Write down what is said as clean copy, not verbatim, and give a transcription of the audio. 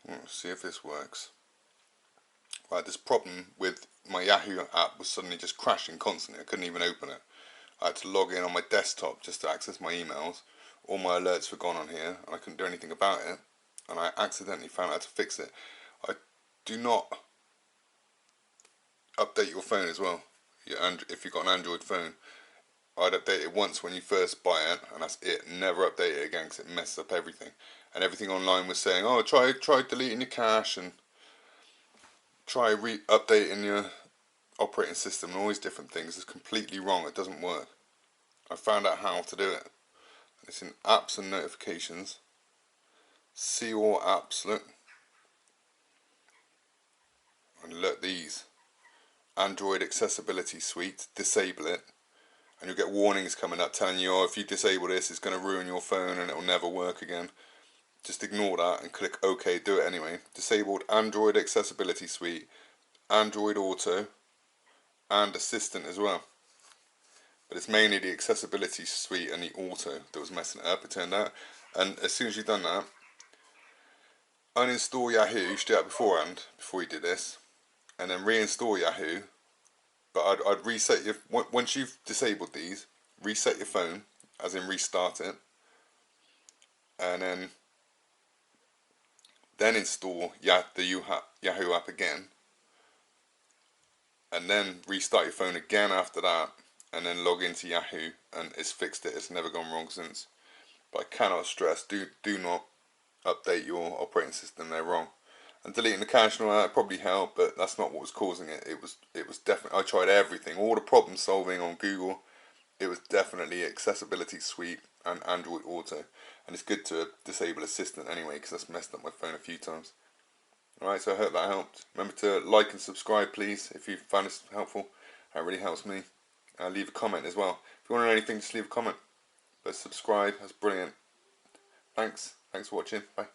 Let's see if this works. Right, this problem with my Yahoo app was suddenly just crashing constantly. I couldn't even open it. I had to log in on my desktop just to access my emails. All my alerts were gone on here, and I couldn't do anything about it. And I accidentally found out how to fix it. I do not update your phone as well. If you've got an Android phone, I'd update it once when you first buy it, and that's it. Never update it again because it messes up everything. And everything online was saying, oh, try deleting your cache and try updating your operating system and all these different things. It's completely wrong. It doesn't work. I found out how to do it. It's in apps and notifications. See all apps, look. And look, these. Android Accessibility Suite, disable it. And you'll get warnings coming up telling you, oh, if you disable this, it's going to ruin your phone and it will never work again. Just ignore that and click OK, do it anyway. Disabled Android Accessibility Suite, Android Auto, and Assistant as well. But it's mainly the Accessibility Suite and the Auto that was messing it up, it turned out. And as soon as you've done that, uninstall Yahoo. You should do that beforehand, before you did this. And then reinstall Yahoo. But I'd reset your, once you've disabled these, reset your phone, as in restart it. And then install the Yahoo app again. And then restart your phone again after that. And then log into Yahoo, and it's fixed it. It's never gone wrong since. But I cannot stress, do not update your operating system. They're wrong. And deleting the cache and all that probably helped, but that's not what was causing it. It was definitely, I tried everything, all the problem solving on Google. It was definitely Accessibility Suite and Android Auto. And it's good to disable Assistant anyway, because that's messed up my phone a few times. Alright, so I hope that helped. Remember to like and subscribe, please, if you found this helpful. That really helps me. Leave a comment as well. If you want to know anything, just leave a comment. But subscribe, that's brilliant. Thanks for watching. Bye.